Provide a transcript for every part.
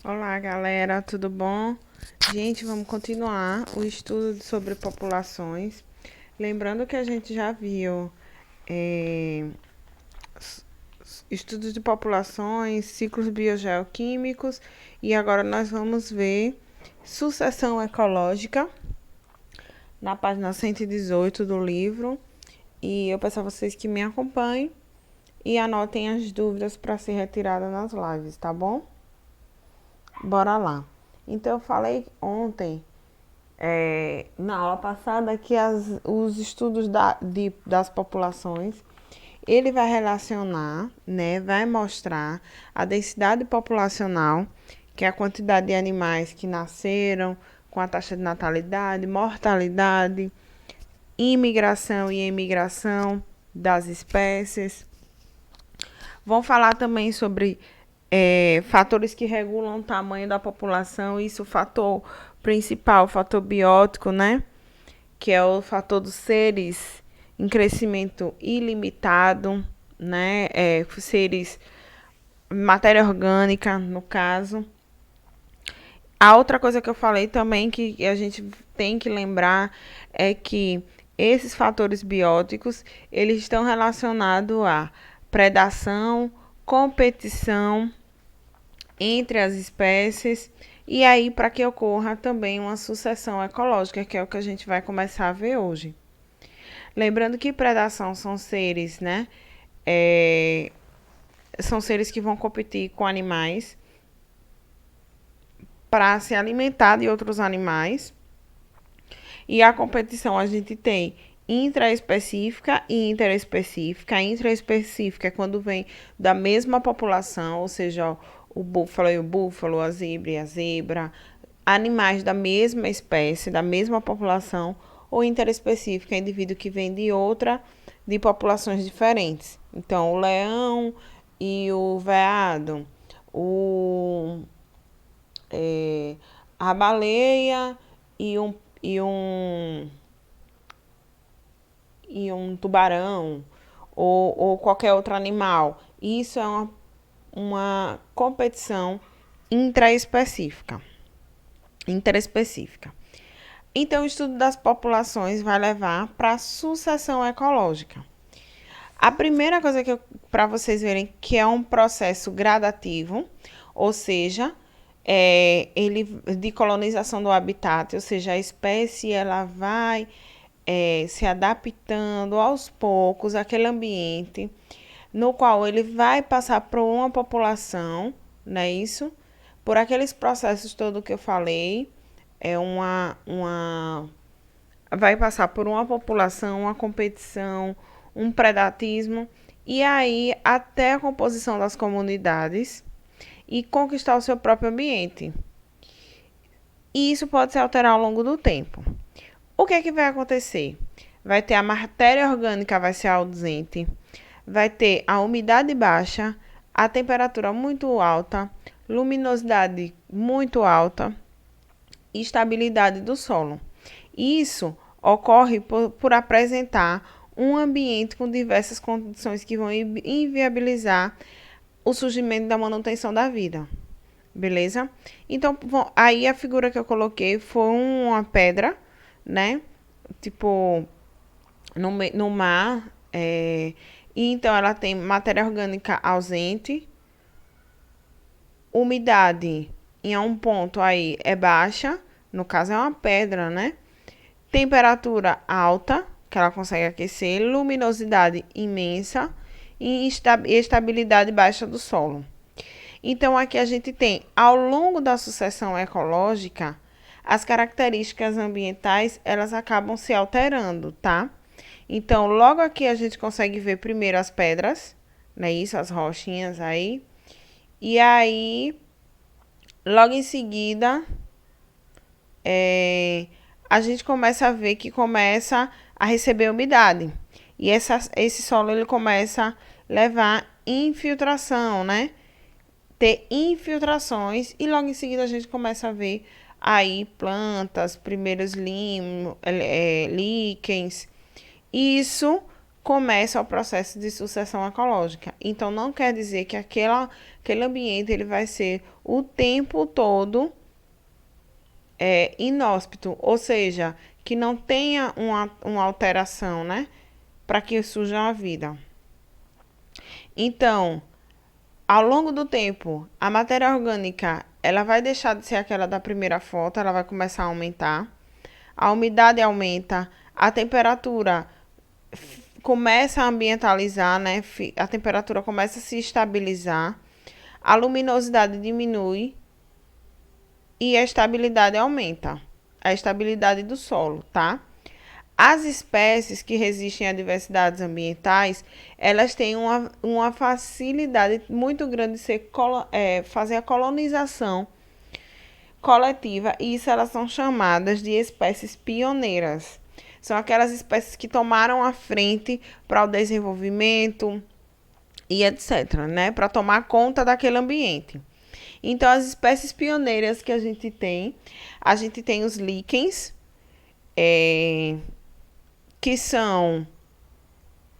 Olá, galera, tudo bom? Gente, vamos continuar o estudo sobre populações. Lembrando que a gente já viu eh, estudos de populações, ciclos biogeoquímicos e agora nós vamos ver sucessão ecológica na página 118 do livro. E eu peço a vocês que me acompanhem e anotem as dúvidas para ser retirada nas lives, tá bom? Bora lá. Então, eu falei ontem na aula passada que os estudos das populações ele vai relacionar, né, vai mostrar a densidade populacional, que é a quantidade de animais que nasceram, com a taxa de natalidade, mortalidade, imigração e emigração das espécies. Vão falar também sobre fatores que regulam o tamanho da população, isso o fator principal, o fator biótico, né? Que é o fator dos seres em crescimento ilimitado, né? Seres, matéria orgânica, no caso. A outra coisa que eu falei também que a gente tem que lembrar é que esses fatores bióticos, eles estão relacionados à predação, competição entre as espécies e aí para que ocorra também uma sucessão ecológica, que é o que a gente vai começar a ver hoje. Lembrando que predação são seres, né? É, são seres que vão competir com animais para se alimentar de outros animais. E a competição a gente tem intraespecífica e interespecífica. A intraespecífica é quando vem da mesma população, ou seja, o búfalo e o búfalo, a zebra e a zebra, animais da mesma espécie, da mesma população, ou interespecífica, indivíduo que vem de populações diferentes. Então, o leão e o veado, o, é, a baleia e um, e um, e um tubarão, ou qualquer outro animal. Isso é uma competição intraespecífica, interespecífica. Então, o estudo das populações vai levar para a sucessão ecológica. A primeira coisa que para vocês verem que é um processo gradativo, ou seja, ele de colonização do habitat, ou seja, a espécie ela vai se adaptando aos poucos àquele ambiente no qual ele vai passar por uma população, não é isso? Por aqueles processos todos que eu falei, vai passar por uma população, uma competição, um predatismo e aí até a composição das comunidades e conquistar o seu próprio ambiente. E isso pode se alterar ao longo do tempo. O que é que vai acontecer? Vai ter a matéria orgânica vai ser ausente, vai ter a umidade baixa, a temperatura muito alta, luminosidade muito alta e estabilidade do solo. Isso ocorre por apresentar um ambiente com diversas condições que vão inviabilizar o surgimento da manutenção da vida. Beleza? Então, aí a figura que eu coloquei foi uma pedra, né? Tipo, no mar. E então, ela tem matéria orgânica ausente, umidade em um ponto aí é baixa, no caso é uma pedra, né? Temperatura alta, que ela consegue aquecer, luminosidade imensa e estabilidade baixa do solo. Então, aqui a gente tem, ao longo da sucessão ecológica, as características ambientais, elas acabam se alterando, tá? Então, logo aqui a gente consegue ver primeiro as pedras, né? Isso, as rochinhas aí. E aí, logo em seguida, a gente começa a ver que começa a receber umidade. E esse solo ele começa a levar infiltração, né? Ter infiltrações e logo em seguida a gente começa a ver aí plantas, primeiros líquens. Isso começa o processo de sucessão ecológica. Então, não quer dizer que aquele ambiente ele vai ser o tempo todo inóspito, ou seja, que não tenha uma alteração, né, para que surja a vida. Então, ao longo do tempo, a matéria orgânica ela vai deixar de ser aquela da primeira foto, ela vai começar a aumentar, a umidade aumenta, a temperatura começa a ambientalizar, né? A temperatura começa a se estabilizar, a luminosidade diminui e a estabilidade aumenta. A estabilidade do solo, tá? As espécies que resistem a diversidades ambientais, elas têm uma facilidade muito grande de fazer a colonização coletiva, e isso elas são chamadas de espécies pioneiras. São aquelas espécies que tomaram a frente para o desenvolvimento e etc., né? Para tomar conta daquele ambiente. Então, as espécies pioneiras que a gente tem os líquens,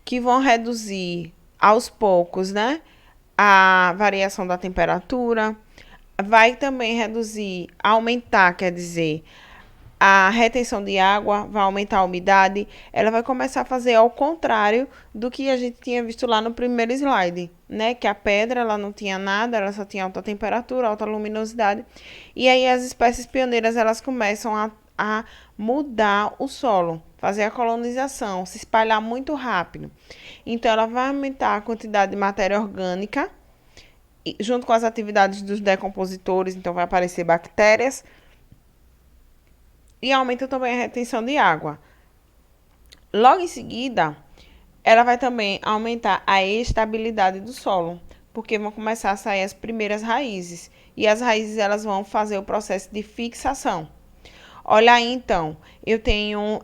que vão reduzir aos poucos, né, a variação da temperatura, vai também reduzir, aumentar, quer dizer, a retenção de água, vai aumentar a umidade, ela vai começar a fazer ao contrário do que a gente tinha visto lá no primeiro slide, né? Que a pedra ela não tinha nada, ela só tinha alta temperatura, alta luminosidade. E aí as espécies pioneiras elas começam a mudar o solo, fazer a colonização, se espalhar muito rápido. Então ela vai aumentar a quantidade de matéria orgânica, junto com as atividades dos decompositores, então vai aparecer bactérias, e aumenta também a retenção de água. Logo em seguida, ela vai também aumentar a estabilidade do solo, porque vão começar a sair as primeiras raízes, e as raízes elas vão fazer o processo de fixação. Olha aí, então, eu tenho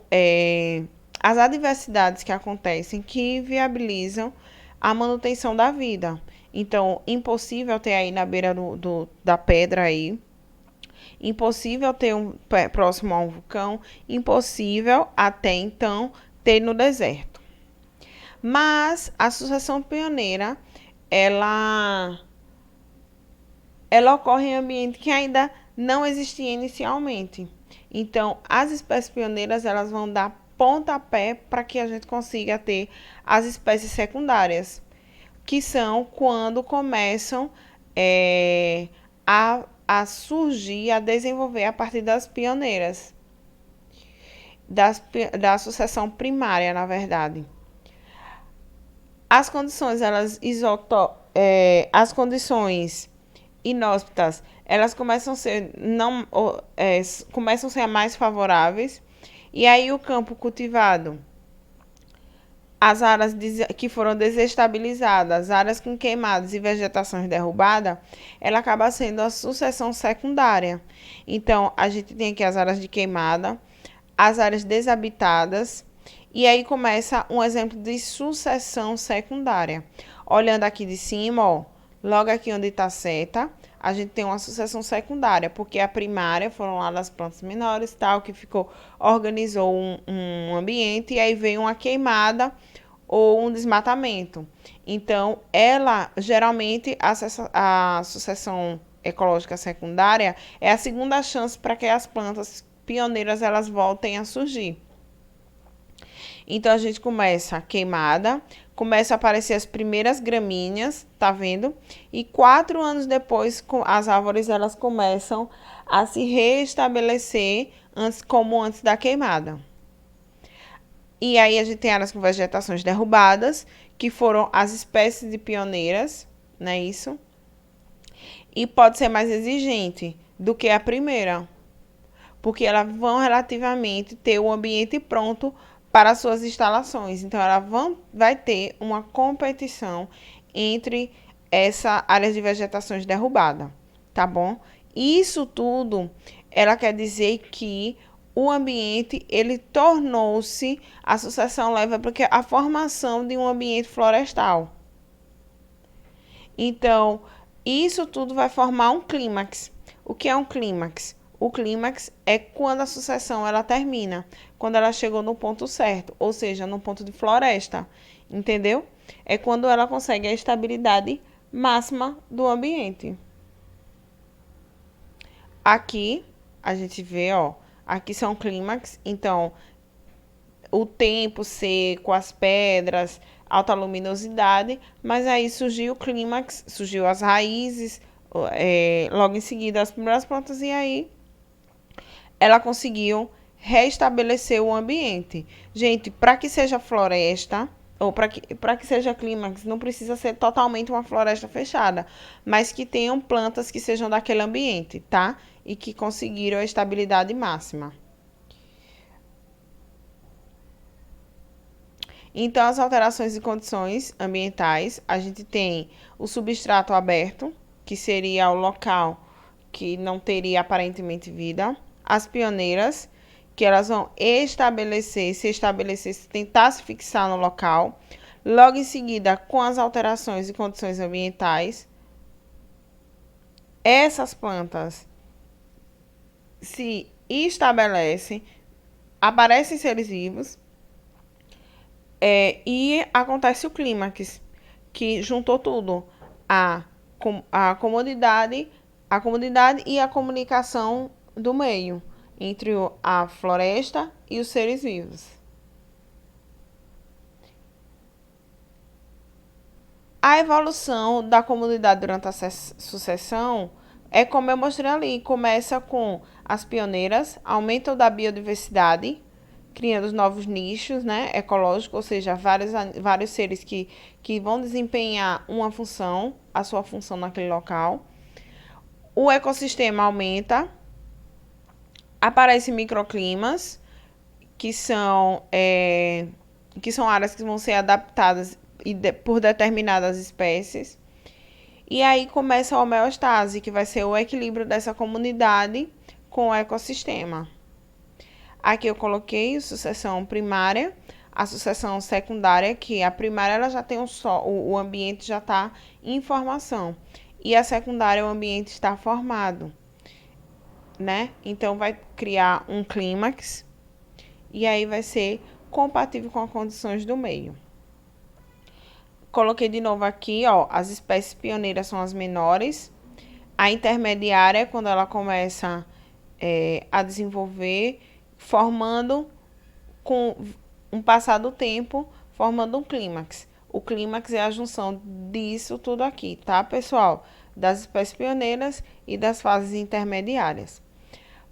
as adversidades que acontecem que viabilizam a manutenção da vida. Então, impossível ter aí na beira da pedra aí, impossível ter próximo a um vulcão, impossível até então ter no deserto. Mas a sucessão pioneira, ela ocorre em ambiente que ainda não existia inicialmente. Então, as espécies pioneiras elas vão dar pontapé para que a gente consiga ter as espécies secundárias, que são quando começam a surgir, a desenvolver a partir das pioneiras, da sucessão primária, na verdade. As condições, as condições inóspitas, elas começam a ser mais favoráveis, e aí o campo cultivado, as áreas que foram desestabilizadas, áreas com queimadas e vegetações derrubadas, ela acaba sendo a sucessão secundária. Então, a gente tem aqui as áreas de queimada, as áreas desabitadas, e aí começa um exemplo de sucessão secundária. Olhando aqui de cima, ó, logo aqui onde está a seta, a gente tem uma sucessão secundária, porque a primária foram lá das plantas menores, tal, que organizou um ambiente, e aí veio uma queimada ou um desmatamento. Então, geralmente, a sucessão ecológica secundária é a segunda chance para que as plantas pioneiras elas voltem a surgir. Então, a gente começa a queimada, começa a aparecer as primeiras gramíneas, tá vendo? E 4 anos depois, as árvores elas começam a se restabelecer como antes da queimada. E aí a gente tem áreas com vegetações derrubadas, que foram as espécies de pioneiras, não é isso? E pode ser mais exigente do que a primeira, porque elas vão relativamente ter o ambiente pronto para suas instalações. Então, ela vai ter uma competição entre essa área de vegetações derrubada, tá bom? Isso tudo, ela quer dizer que o ambiente, ele tornou-se, a sucessão leva porque a formação de um ambiente florestal. Então, isso tudo vai formar um clímax. O que é um clímax? O clímax é quando a sucessão ela termina, quando ela chegou no ponto certo, ou seja, no ponto de floresta, entendeu? É quando ela consegue a estabilidade máxima do ambiente. Aqui a gente vê, ó, aqui são clímax, então o tempo seco, as pedras, alta luminosidade, mas aí surgiu o clímax, surgiu as raízes, logo em seguida as primeiras plantas, e aí ela conseguiu restabelecer o ambiente. Gente, para que seja floresta, ou para que seja clímax, não precisa ser totalmente uma floresta fechada, mas que tenham plantas que sejam daquele ambiente, tá? E que conseguiram a estabilidade máxima. Então, as alterações e condições ambientais, a gente tem o substrato aberto, que seria o local que não teria aparentemente vida. As pioneiras, que elas vão se estabelecer, tentar se fixar no local. Logo em seguida, com as alterações e condições ambientais, essas plantas se estabelecem, aparecem seres vivos, e acontece o clímax, que juntou tudo, a, a comodidade, a comunidade e a comunicação do meio entre a floresta e os seres vivos. A evolução da comunidade durante a sucessão é como eu mostrei ali, começa com as pioneiras, aumento da biodiversidade, criando novos nichos, né, ecológicos, ou seja, vários seres que vão desempenhar uma função, a sua função naquele local. O ecossistema aumenta, aparecem microclimas, que são, que são áreas que vão ser adaptadas por determinadas espécies. E aí começa a homeostase, que vai ser o equilíbrio dessa comunidade com o ecossistema. Aqui eu coloquei sucessão primária, a sucessão secundária, que a primária ela já tem o ambiente já está em formação. E a secundária, o ambiente está formado, né? Então vai criar um clímax e aí vai ser compatível com as condições do meio. Coloquei de novo aqui, ó, as espécies pioneiras são as menores. A intermediária é quando ela começa a desenvolver, formando com um passar do tempo, formando um clímax. O clímax é a junção disso tudo aqui, tá, pessoal? Das espécies pioneiras e das fases intermediárias.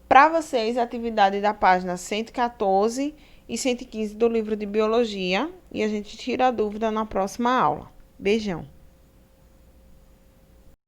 Para vocês, a atividade da página 114 e 115 do livro de Biologia, e a gente tira a dúvida na próxima aula. Beijão!